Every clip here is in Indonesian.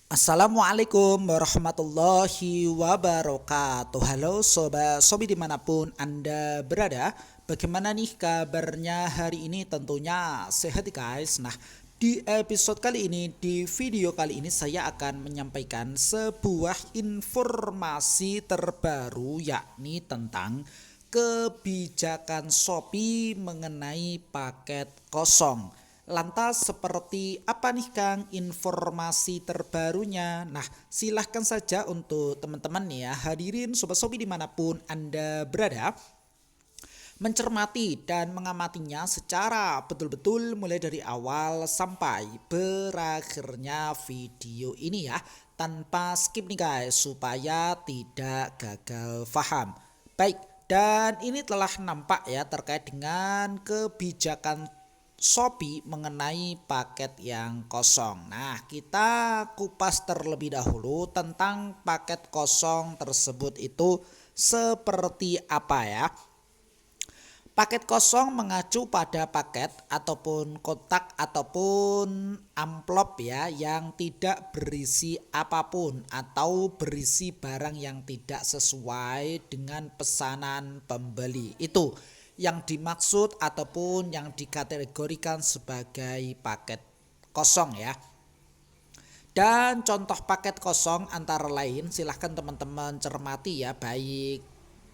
Assalamualaikum warahmatullahi wabarakatuh. Halo sobat sobi dimanapun anda berada. Bagaimana nih kabarnya hari ini? Tentunya sehat guys. Nah, di episode kali ini, di video kali ini saya akan menyampaikan sebuah informasi terbaru, yakni tentang kebijakan Shopee mengenai paket kosong. Lantas seperti apa nih Kang informasi terbarunya? Nah, silahkan saja untuk teman-teman nih ya, hadirin Sobat Sobi dimanapun Anda berada, mencermati dan mengamatinya secara betul-betul mulai dari awal sampai berakhirnya video ini ya, tanpa skip nih guys, supaya tidak gagal paham. Baik, dan ini telah nampak ya terkait dengan kebijakan Shopee mengenai paket yang kosong. Nah, kita kupas terlebih dahulu tentang paket kosong tersebut itu seperti apa ya. Paket kosong mengacu pada paket ataupun kotak ataupun amplop ya yang tidak berisi apapun atau berisi barang yang tidak sesuai dengan pesanan pembeli. Itu yang dimaksud ataupun yang dikategorikan sebagai paket kosong ya. Dan contoh paket kosong antara lain, silahkan teman-teman cermati ya, baik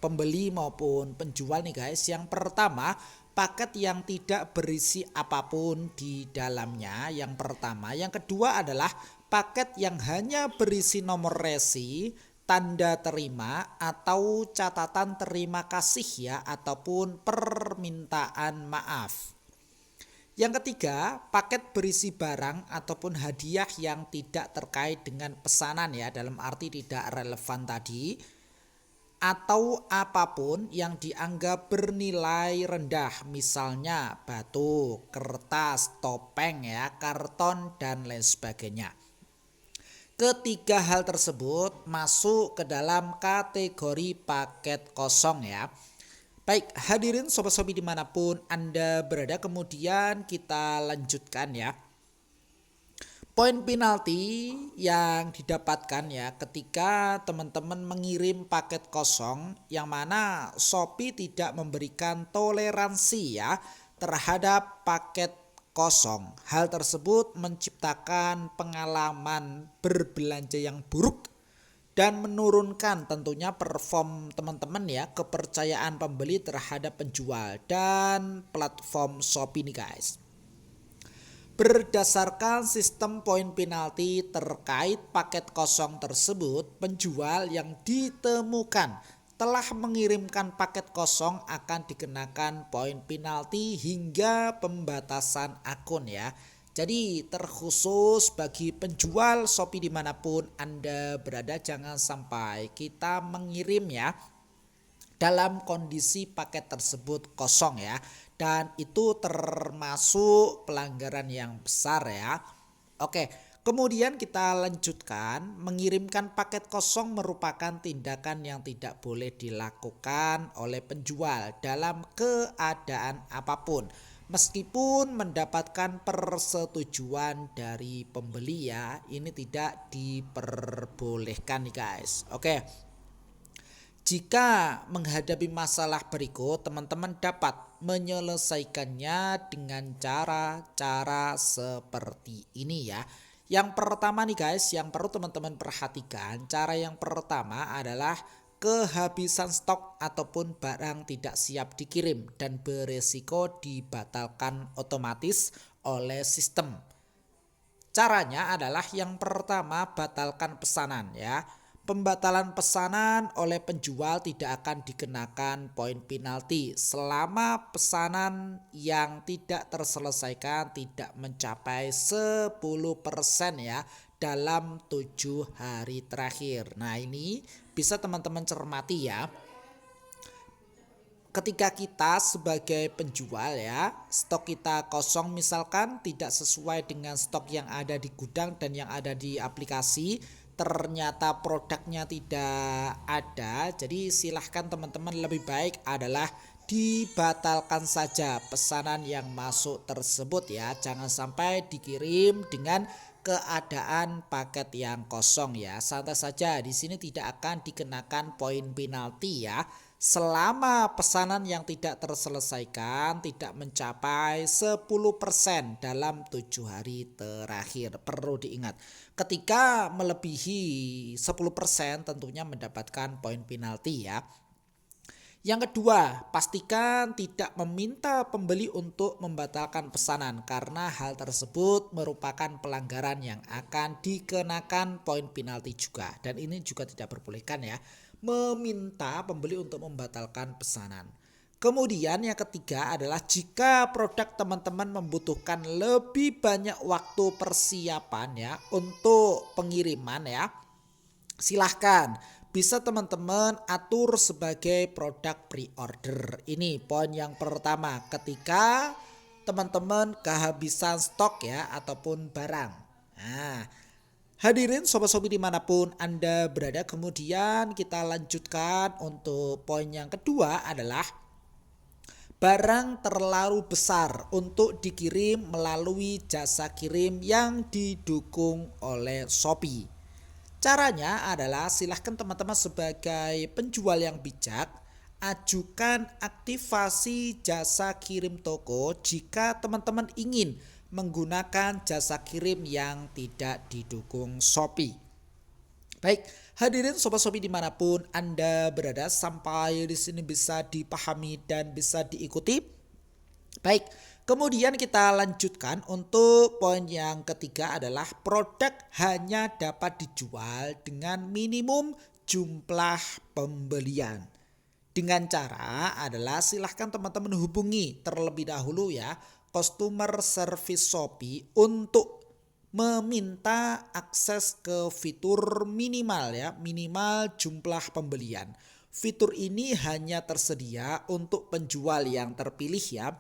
pembeli maupun penjual nih guys. Yang pertama, paket yang tidak berisi apapun di dalamnya. Yang pertama, yang kedua adalah paket yang hanya berisi nomor resi, tanda terima atau catatan terima kasih ya, ataupun permintaan maaf. Yang ketiga, paket berisi barang ataupun hadiah yang tidak terkait dengan pesanan ya, dalam arti tidak relevan tadi, atau apapun yang dianggap bernilai rendah, misalnya batu, kertas, topeng ya, karton dan lain sebagainya. Ketiga hal tersebut masuk ke dalam kategori paket kosong ya. Baik, hadirin sobat-sobi dimanapun Anda berada, kemudian kita lanjutkan ya. Poin penalti yang didapatkan ya ketika teman-teman mengirim paket kosong, yang mana Shopee tidak memberikan toleransi ya terhadap paket kosong. Hal tersebut menciptakan pengalaman berbelanja yang buruk dan menurunkan tentunya perform teman-teman ya, kepercayaan pembeli terhadap penjual dan platform Shopee nih guys. Berdasarkan sistem poin penalti terkait paket kosong tersebut, penjual yang ditemukan telah mengirimkan paket kosong akan dikenakan poin penalti hingga pembatasan akun ya. Jadi terkhusus bagi penjual Shopee dimanapun Anda berada, jangan sampai kita mengirim ya dalam kondisi paket tersebut kosong ya, dan itu termasuk pelanggaran yang besar ya. Oke, kemudian kita lanjutkan. Mengirimkan paket kosong merupakan tindakan yang tidak boleh dilakukan oleh penjual dalam keadaan apapun, meskipun mendapatkan persetujuan dari pembeli ya. Ini tidak diperbolehkan nih guys. Oke, jika menghadapi masalah berikut, teman-teman dapat menyelesaikannya dengan cara-cara seperti ini ya. Yang pertama nih guys, yang perlu teman-teman perhatikan, cara yang pertama adalah kehabisan stok ataupun barang tidak siap dikirim dan beresiko dibatalkan otomatis oleh sistem. Caranya adalah yang pertama, batalkan pesanan ya. Pembatalan pesanan oleh penjual tidak akan dikenakan poin penalti selama pesanan yang tidak terselesaikan tidak mencapai 10% ya dalam 7 hari terakhir. Nah, ini bisa teman-teman cermati ya. Ketika kita sebagai penjual ya, stok kita kosong misalkan tidak sesuai dengan stok yang ada di gudang dan yang ada di aplikasi, ternyata produknya tidak ada, jadi silahkan teman-teman, lebih baik adalah dibatalkan saja pesanan yang masuk tersebut ya. Jangan sampai dikirim dengan keadaan paket yang kosong ya. Santai saja, di sini tidak akan dikenakan poin penalti ya. Selama pesanan yang tidak terselesaikan tidak mencapai 10% dalam 7 hari terakhir. Perlu diingat, ketika melebihi 10% tentunya mendapatkan poin penalti ya. Yang kedua, pastikan tidak meminta pembeli untuk membatalkan pesanan karena hal tersebut merupakan pelanggaran yang akan dikenakan poin penalti juga. Dan ini juga tidak diperbolehkan ya, meminta pembeli untuk membatalkan pesanan. Kemudian yang ketiga adalah jika produk teman-teman membutuhkan lebih banyak waktu persiapan ya untuk pengiriman ya, silahkan bisa teman-teman atur sebagai produk pre-order. Ini poin yang pertama ketika teman-teman kehabisan stok ya ataupun barang. Nah, hadirin sobat-sobi dimanapun Anda berada, kemudian kita lanjutkan untuk poin yang kedua adalah barang terlalu besar untuk dikirim melalui jasa kirim yang didukung oleh Shopee. Caranya adalah silahkan teman-teman sebagai penjual yang bijak ajukan aktivasi jasa kirim toko jika teman-teman ingin menggunakan jasa kirim yang tidak didukung Shopee. Baik, hadirin sobat-sobi dimanapun Anda berada, sampai di sini bisa dipahami dan bisa diikuti. Baik, kemudian kita lanjutkan untuk poin yang ketiga adalah produk hanya dapat dijual dengan minimum jumlah pembelian. Dengan cara adalah silahkan teman-teman hubungi terlebih dahulu ya customer service Shopee untuk meminta akses ke fitur minimal ya, minimal jumlah pembelian. Fitur ini hanya tersedia untuk penjual yang terpilih ya.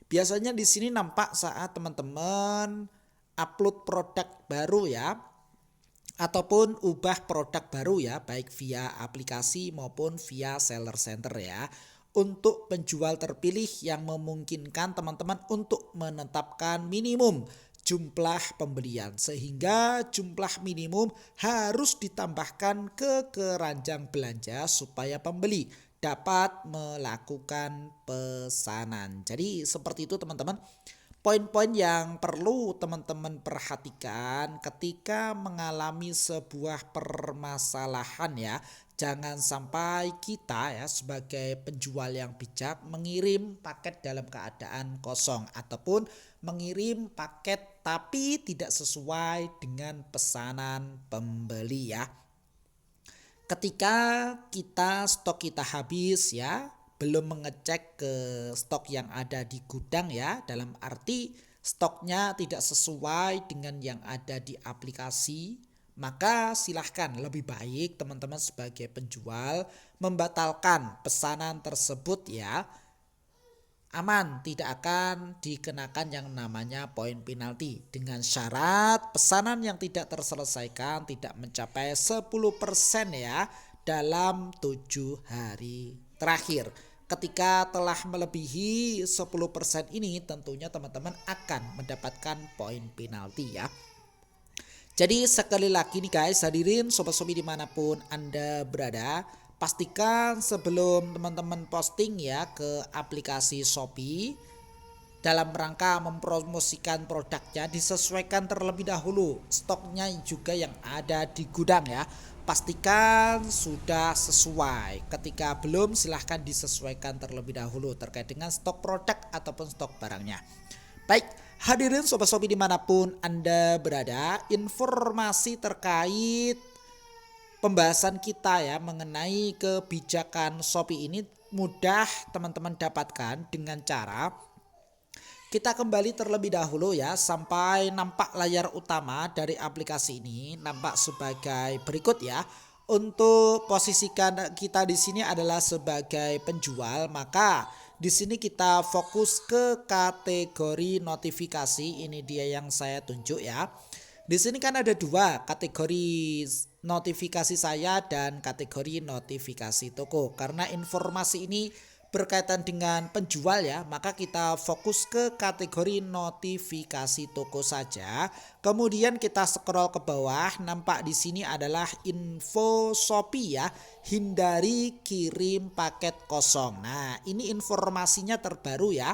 Biasanya di sini nampak saat teman-teman upload produk baru ya, ataupun ubah produk baru ya, baik via aplikasi maupun via seller center ya. Untuk penjual terpilih yang memungkinkan teman-teman untuk menetapkan minimum jumlah pembelian, sehingga jumlah minimum harus ditambahkan ke keranjang belanja supaya pembeli dapat melakukan pesanan. Jadi seperti itu teman-teman, poin-poin yang perlu teman-teman perhatikan ketika mengalami sebuah permasalahan ya. Jangan sampai kita ya sebagai penjual yang bijak mengirim paket dalam keadaan kosong ataupun mengirim paket tapi tidak sesuai dengan pesanan pembeli ya. Ketika stok kita habis ya, belum mengecek ke stok yang ada di gudang ya, dalam arti stoknya tidak sesuai dengan yang ada di aplikasi, maka silahkan lebih baik teman-teman sebagai penjual membatalkan pesanan tersebut ya. Aman, tidak akan dikenakan yang namanya poin penalti dengan syarat pesanan yang tidak terselesaikan tidak mencapai 10% ya dalam 7 hari terakhir. Ketika telah melebihi 10% ini tentunya teman-teman akan mendapatkan poin penalti ya. Jadi sekali lagi nih guys, hadirin sobat-sobi dimanapun Anda berada, pastikan sebelum teman-teman posting ya ke aplikasi Shopee dalam rangka mempromosikan produknya, disesuaikan terlebih dahulu stoknya juga yang ada di gudang ya. Pastikan sudah sesuai. Ketika belum, silahkan disesuaikan terlebih dahulu terkait dengan stok produk ataupun stok barangnya. Baik, hadirin sobat-sobi dimanapun Anda berada, informasi terkait pembahasan kita ya mengenai kebijakan Shopee ini mudah teman-teman dapatkan dengan cara kita kembali terlebih dahulu ya sampai nampak layar utama dari aplikasi ini, nampak sebagai berikut ya. Untuk posisikan kita di sini adalah sebagai penjual, maka di sini kita fokus ke kategori notifikasi. Ini dia yang saya tunjuk ya. Di sini kan ada dua kategori notifikasi saya dan kategori notifikasi toko. Karena informasi ini berkaitan dengan penjual ya, maka kita fokus ke kategori notifikasi toko saja. Kemudian kita scroll ke bawah, nampak di sini adalah info Shopee ya, hindari kirim paket kosong. Nah, ini informasinya terbaru ya.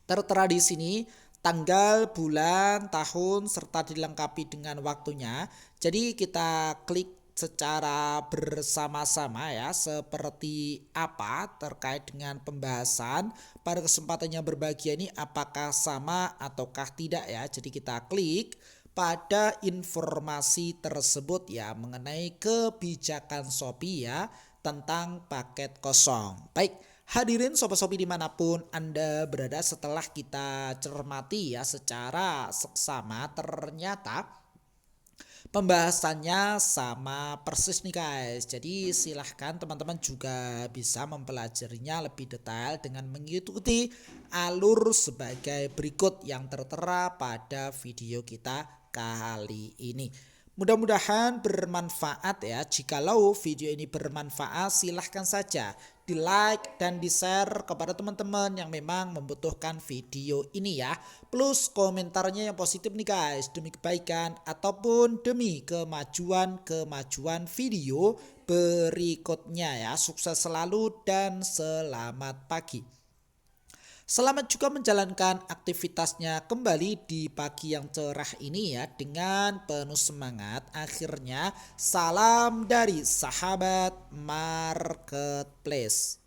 Tertera di sini tanggal, bulan, tahun serta dilengkapi dengan waktunya. Jadi kita klik secara bersama-sama ya, seperti apa terkait dengan pembahasan pada kesempatan yang berbahagia ini, apakah sama ataukah tidak ya. Jadi kita klik pada informasi tersebut ya, mengenai kebijakan Shopee ya tentang paket kosong. Baik, hadirin Sobat Shopee dimanapun Anda berada, setelah kita cermati ya secara seksama, ternyata pembahasannya sama persis nih guys. Jadi silahkan teman-teman juga bisa mempelajarinya lebih detail dengan mengikuti alur sebagai berikut yang tertera pada video kita kali ini. Mudah-mudahan bermanfaat ya. Jikalau video ini bermanfaat, silahkan saja di like dan di share kepada teman-teman yang memang membutuhkan video ini ya. Plus komentarnya yang positif nih guys, demi kebaikan ataupun demi kemajuan video berikutnya ya. Sukses selalu dan selamat pagi. Selamat juga menjalankan aktivitasnya kembali di pagi yang cerah ini ya, dengan penuh semangat. Akhirnya salam dari sahabat marketplace.